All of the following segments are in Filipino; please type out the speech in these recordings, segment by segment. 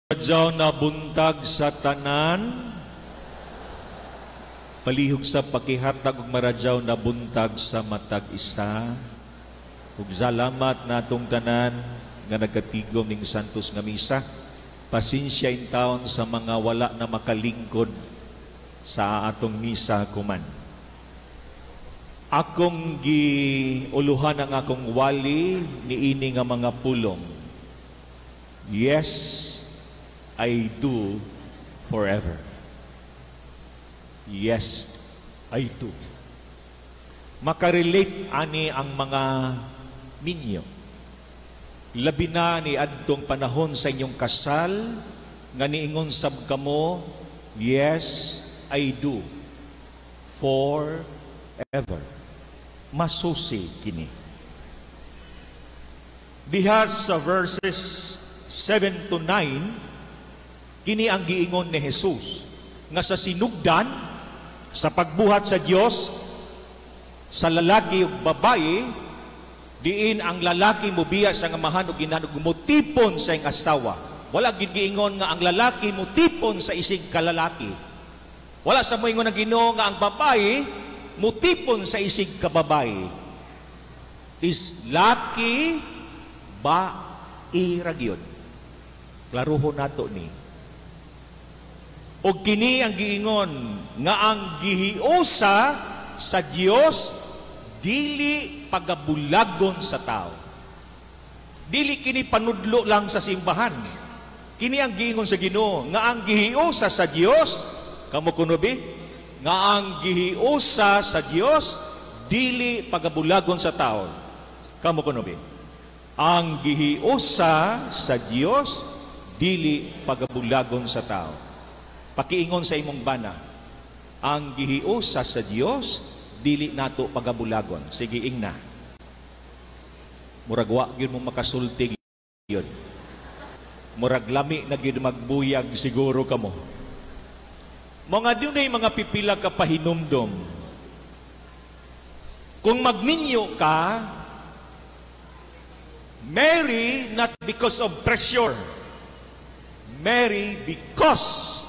Radyaw na buntag sa tanan, palihog sa pakihatag ug maradyaw na buntag sa matag isa. Ug salamat natong tanan nga nagatigom ning santos nga misa. Pasensya in taon sa mga wala na makalingkod sa atong misa kuman. Akong giuluhan ang akong wali niini nga mga pulong. Yes, I do forever. Yes, I do. Makarelate ani ang mga ninyo. Labi na ni adtong panahon sa inyong kasal, nga niingon sab kamo, yes, I do. Forever. Masusi kini. Diha sa verses 7 to 9, kini ang giingon ni Jesus nga sa sinugdan, sa pagbuhat sa Dios, sa lalaki ug babae, diin ang lalaki mobiya sa ngamahan ug inanog mutipon sa iyang asawa. Wala gid giingon nga ang lalaki mutipon sa isig kalalaki. Wala sa moingon ang Ginoo nga ang babae mutipon sa isig kababae. Is laki ba iragyon. Klaruho nato ni. O kini ang giingon nga ang gihiusa sa Dios dili pagabulagon sa tao. Dili kini panudlo lang sa simbahan. Kini ang giingon sa Ginoo nga ang gihiusa sa Dios, kamo kuno bi, nga ang gihiusa sa Dios dili pagabulagon sa tao. Kamo kuno bi. Ang gihiusa sa Dios dili pagabulagon sa tao. Pakiingon sa imong bana, ang gihiusa sa Dios dili nato pagabulagon. Sige ingna. Murag wa gyud mo makasulti gyud. Murag lami na gyud magbuyag siguro kamo. Mga dunay mga pipila ka pahinumdom. Kung magninyo ka, marry not because of pressure. Marry because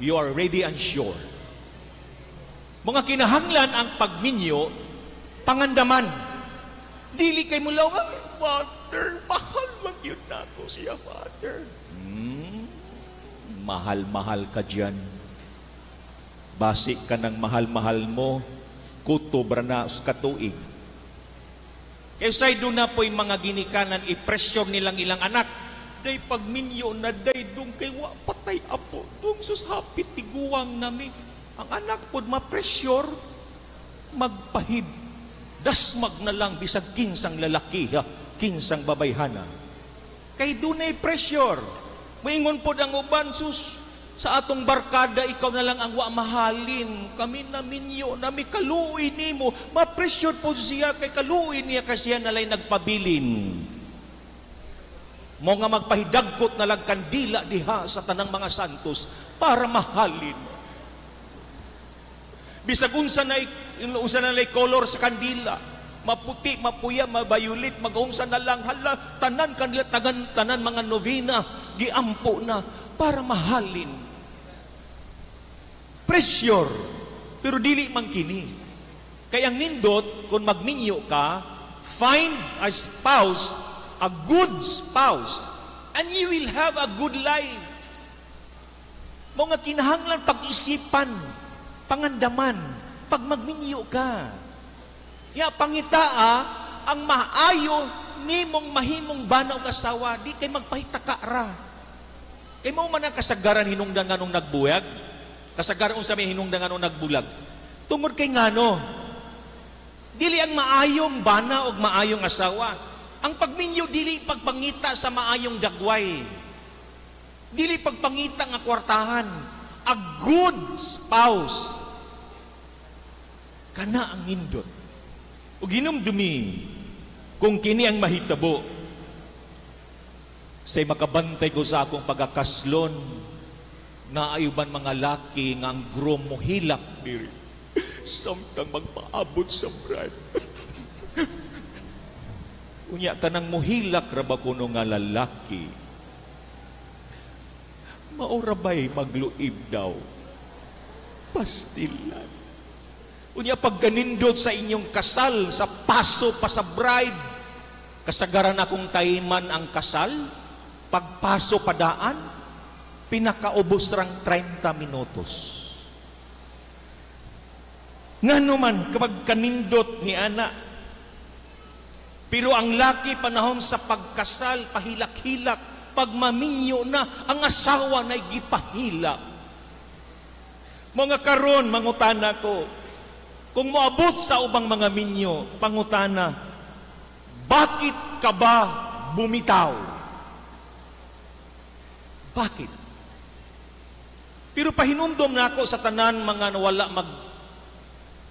you are ready and sure. Mga kinahanglan ang pagminyo, pangandaman. Dili kay mulaw, Father, mahal man yun na ako siya, Father. Mahal-mahal ka dyan. Basi ka ng mahal-mahal mo, kutobra na sa katuig. Kaya say doon na po'y mga ginikanan, i-pressure nilang ilang anak. Day pagminyo na day dung kay wa patay apo dung sus hapit tiguang nami ang anak pod ma-pressure magpahid dasmag na lang bisag kinsang lalaki ha kinsang babayhana kay dunay pressure moingon pod ang uban sus sa atong barkada ikaw na lang ang wa mahalin kami na minyo nami kaluoy nimo ma-pressure pod siya kay kaluoy niya kasi siya nalay nagpabilin. Mo nga magpahidagkot na lang kandila diha sa tanang mga santos para mahalin. Bisag unsa na color sa kandila, maputi, mapuya, mabayulit, mag-unsa na lang hala tanan kandila tanan mga novena giampo na para mahalin. Pressure pero dili man kini. Kaya ang nindot kung magminyo ka, find a spouse, a good spouse, and you will have a good life. Mga kinahanglan pag-isipan, pangandaman, pag magminyo ka. Ya, pangitaa, ang maayo nimong mahimong bana o kasawa, di kay magpahitaka ra. Kay mo man ang kasagaran hinungdan nga nung nagbuyag, kasagaran unsa may hinungdan nga nung nagbulag. Tungod kay ngano, dili ang maayong bana o maayong asawa. Ang pagminyo dili pagpangita sa maayong dagway. Dili pagpangita nga kwartahan. A good spouse. Kana ang nindot. O ginumdumi kung kini ang mahitabo. Say makabantay ko sa akong pagakaslon na ayuban mga laki nga ang groom mo hilak diri. Samtang magpaabot sa bride. Unya ka nang muhilak ra ba kuno nga lalaki maurabay magluib daw. Pastilan. Unya pagganindot sa inyong kasal, sa paso pa sa bride, kasagaran akong taiman ang kasal, pagpaso padaan, pinakaubos rang 30 minutos. Ngano man kapag kanindot ni ana, pero ang laki panahon sa pagkasal, pahilak-hilak, pag maminyo na, ang asawa na gipahilak. Mga karon, mangutana ko, kung moabot sa ubang mga minyo, pangutana, bakit ka ba bumitaw? Bakit? Pero pahinumdom na ako sa tanan mga nawala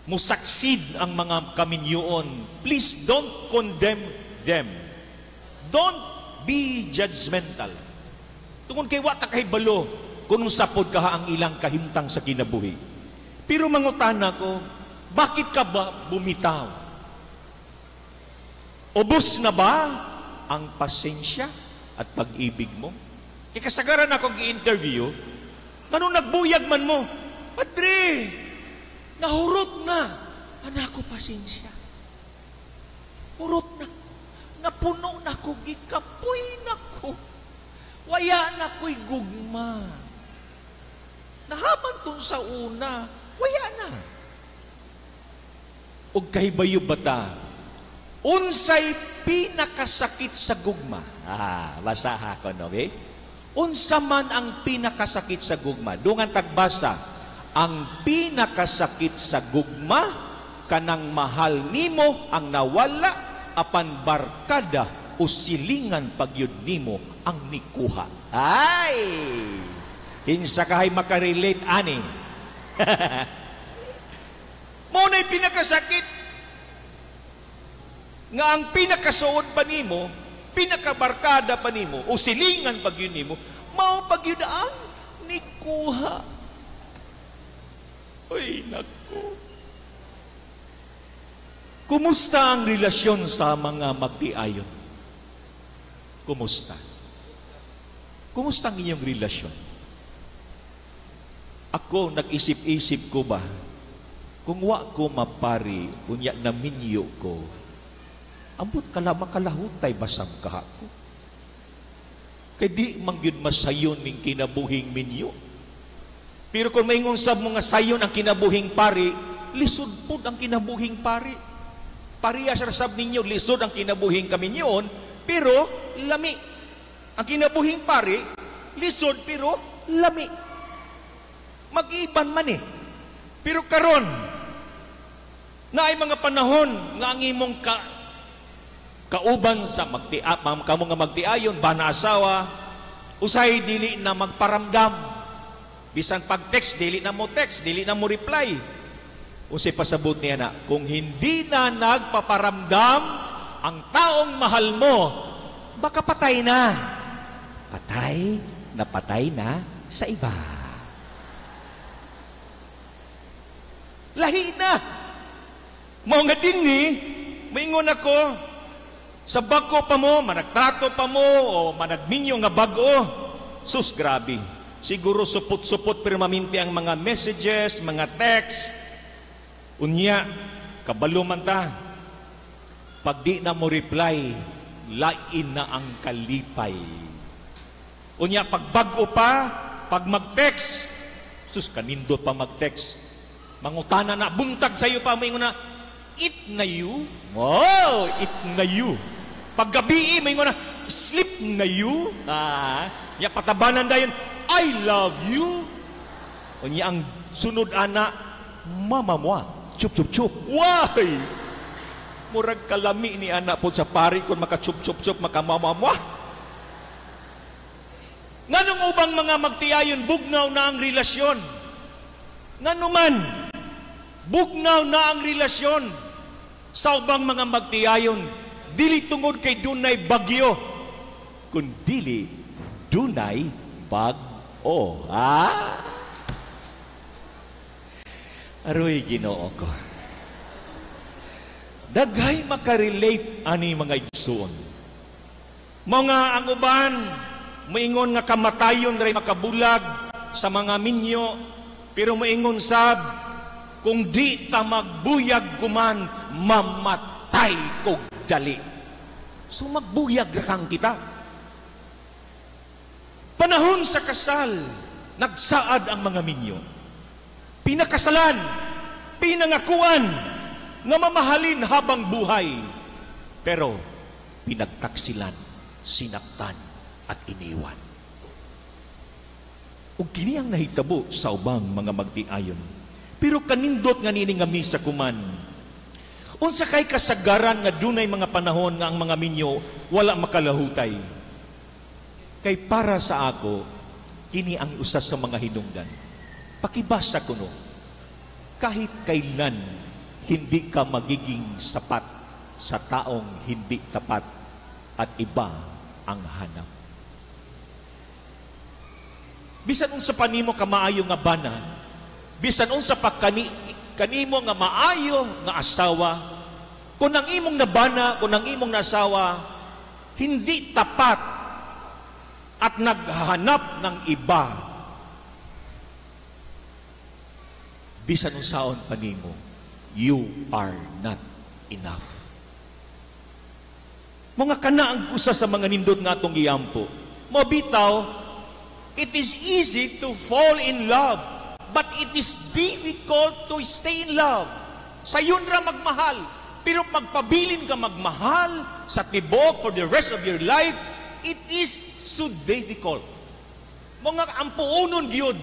musaksid ang mga kaminyoon. Please don't condemn them. Don't be judgmental. Tungod kay wata kay balo kung sapod ka ang ilang kahimtang sa kinabuhi. Pero mangutana ko, bakit ka ba bumitaw? Ubos na ba ang pasensya at pag-ibig mo? Kaya kasagaran akong i-interview, ganun nagbuyag man mo, Padre, nahurot na. Anak ko, pasensya. Hurot na. Napuno na ko, gikapoy na ko. Waya na ko'y gugma. Nahaman tun sa una, waya na. O kahibayo bata, unsay pinakasakit sa gugma. Basaha ko, okay? Unsa man ang pinakasakit sa gugma. Dungan tagbasa, ang pinakasakit sa gugma, kanang mahal nimo ang nawala, apan barkada o silingan pagyud nimo ang nikuha. Ay! Hinsa kahay makarelate, ani. Muna'y pinakasakit. Nga ang pinakasuod pa nimo, pinakabarkada pa nimo, o silingan pagyud nimo, mao pagyud ang nikuha. Uy, naku. Kumusta ang relasyon sa mga magtiayon? Kumusta? Kumusta ang inyong relasyon? Ako, nag-isip-isip ko ba, kung wa ko mapari, unya na minyo ko, ambot makalahutay basang kaha ko. Kaya di mangyud masayon ning kinabuhing minyo. Pero kung maingon sa mga sayon ang kinabuhing pari, lisod po ang kinabuhing pari. Parehas rasab ninyo, lisod ang kinabuhing kaminyon, pero lami. Ang kinabuhing pari, lisod pero lami. Mag-iban man eh. Pero karon, na ay mga panahon nga ang imong kauban sa kamo nga magtiayon, bana asawa, usay dili na magparamdam. Bisan pag-text, dili na mo text, dili na mo reply. Usay pasabot niya na, kung hindi na nagpaparamdam ang taong mahal mo, baka patay na. Patay na sa iba. Lahi na. Mao nga dinhi, maingon ako, sa bago pa mo, managtrato pa mo, o managminyo nga bago, sus, grabe. Siguro supot-supot pero maminti ang mga messages, mga text. Unya, kabalo man ta. Pag di na mo reply, lain na ang kalipay. Unya, pag bago pa, pag mag-text, sus, kanindot pa mag-text. Mangutana na, buntag sa'yo pa, maingon na, eat na you. Wow, eat na you. Pag gabi, maingon na, sleep na you. Ya patabanan dayon, I love you. Unya, ang sunod ana, mama mo, chup-chup-chup. Why? Murag kalami ni anak po sa pari kung maka-chup-chup-chup, maka-mama mo. Nganong ubang mga magtiayon, bugnaw na ang relasyon. Ngano man, bugnaw na ang relasyon sa ubang mga magtiayon, dili tungod kay dunay bagyo, kundi dunay bag-o. Aroy, Ginoo ko. Daghay makarelate ani mga igsoon. Mga ang uban, moingon nga kamatayon ray makabulag sa mga minyo, pero moingon sab, kung di ta magbuyag kuman, mamatay kog dali. So magbuyag rakang kita. Panahon sa kasal, nagsaad ang mga minyo. Pinakasalan, pinangakuan, nga mamahalin habang buhay. Pero pinagtaksilan, sinaktan, at iniwan. Ug kini ang nahitabo sa ubang mga magtiayon. Pero kanindot nga nini nga misa kuman. Unsa kay kasagaran nga dunay mga panahon nga ang mga minyo wala makalahutay. Kay para sa ako, kini ang usa sa mga hinungdan. Pakibasa kuno. Kahit kailan hindi ka magiging sapat sa taong hindi tapat at iba ang hanap. Bisan unsa panimo ka maayo nga bana, bisan unsa pa kanimo nga maayo nga asawa, kung ang imong nabana, kung ang imong nasawa hindi tapat at naghahanap ng iba, bisan unsaon panimo, you are not enough. Mga kana ang usa sa mga nindot nga atong giampo. Mabitaw, it is easy to fall in love, but it is difficult to stay in love. Sayon ra magmahal, pero magpabilin ka magmahal sa tibok for the rest of your life, it is so difficult. Mga ampuonon gyud,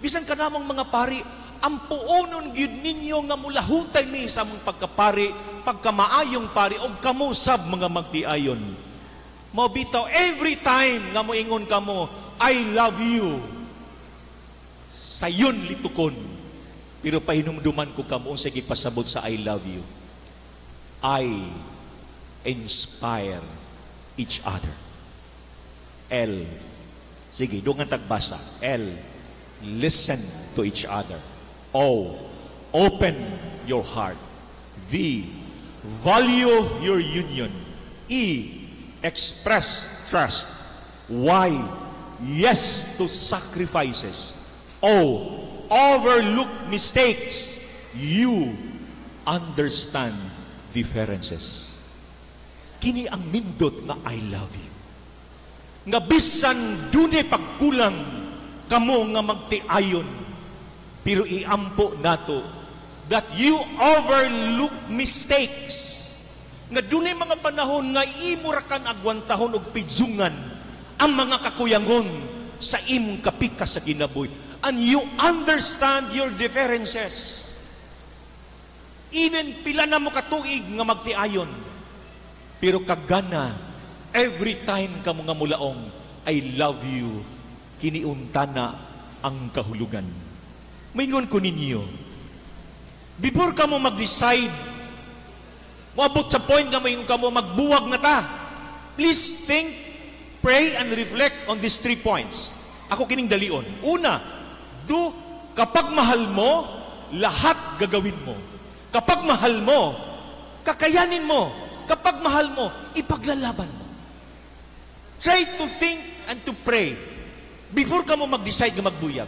bisan ka namang mga pari, ampuonon gyud ninyo nga mulahutay mi sa among pagkapari, pagkamaayong pari og kamo sab mga magtiayon. Mabitaw every time nga moingon kamo, I love you. Sayon litukon. Pero pahinumduman ko kamo unsay gipasabot sa I love you. I inspire each other. L. Sige, dungan tagbasa. L. Listen to each other. O. Open your heart. V. Value your union. E. Express trust. Y. Yes to sacrifices. O. Overlook mistakes. U. Understand differences. Kini ang nindot na I love you. Nga bisan dunay pagkulang kamo nga magtiayon, pero iampo nato that you overlook mistakes. Nga dunay mga panahon nga imo ra kan agwantahon og pidyungan ang mga kakuyangon sa imong kapikas sa kinabuhi, and you understand your differences. Even pila na mo katuig nga magtiayon, pero kagana every time ka mo nga mulaong, I love you, kiniuntana ang kahulugan. Maingon ko ninyo, before ka mo mag-decide, moabot sa point nga maingon ka mo, magbuwag na ta. Please think, pray, and reflect on these 3 points. Ako kining dalion. Una, kapag mahal mo, lahat gagawin mo. Kapag mahal mo, kakayanin mo. Kapag mahal mo, ipaglalaban mo. Try to think and to pray before ka mo mag-decide nga magbuyag.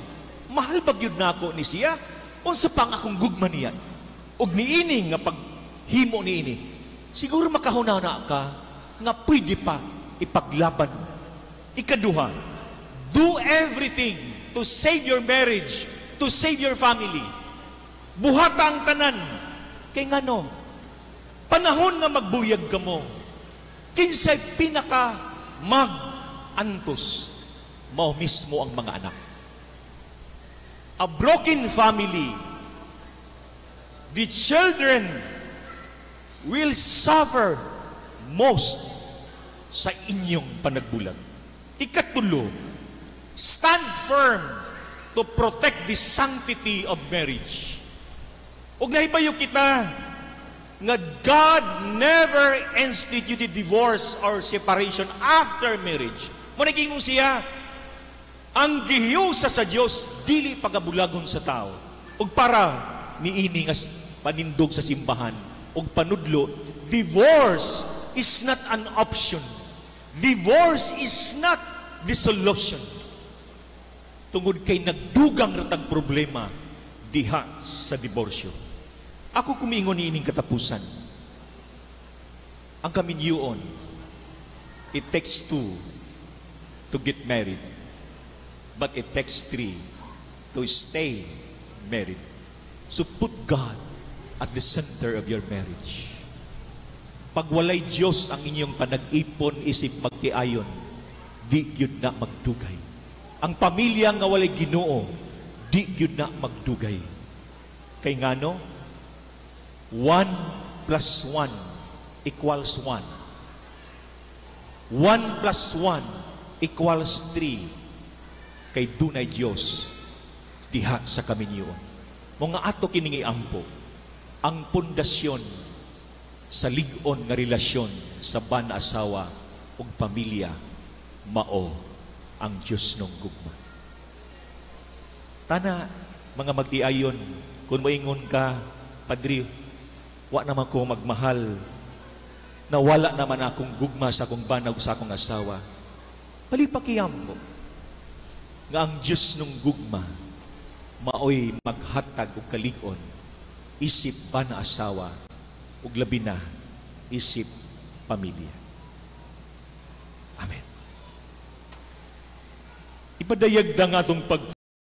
Mahal ba gyud nako ni siya? Unsa pang akong gugma niya? Og niini nga paghimo niini, siguro makahuna na ka nga pwede pa ipaglaban mo. Ikaduha, do everything to save your marriage, to save your family. Buhata ang tanan. Kay ngano, panahon nga magbuyag ka mo, kinsay pinaka mag-antos, mao mismo ang mga anak. A broken family, the children will suffer most sa inyong panagbulag. Ikatulo, stand firm to protect the sanctity of marriage. Ug nahibayo kita nga God never instituted divorce or separation after marriage. Muna gingon siya, ang gihiusa sa Dios dili pagabulagon sa tao. Ug para niini nga panindog sa simbahan ug panudlo, divorce is not an option. Divorce is not dissolution. Tungod kay nagdugang ratag problema diha sa diborsyo. Ako kumingon niining katapusan. Ang kaminyoon, it takes two to get married, but it takes three to stay married. So put God at the center of your marriage. Pag walay Diyos ang inyong panag-ipon isip magtiayon, di gyud na magdugay. Ang pamilya nga walay Ginoo, di gyud na magdugay. Kay ngano? 1 plus 1 equals 1. 1 plus 1 equals 3. Kay dunay Diyos diha sa kaminyoon. Mga ato kiningi ampo, ang pundasyon sa lig-on nga relasyon sa ban-asawa ug pamilya mao ang Diyos nung gugma. Tana, mga magtiayon, kung moingon ka, Padre, wa naman ko magmahal, na wala naman akong gugma sa akong banag sa akong asawa, palipakiyam mo, nga ang Diyos nung gugma, maoy maghatag o kalig-on, isip ban-asawa, ug labi na, isip pamilya. Amen. Ipadayag na nga itong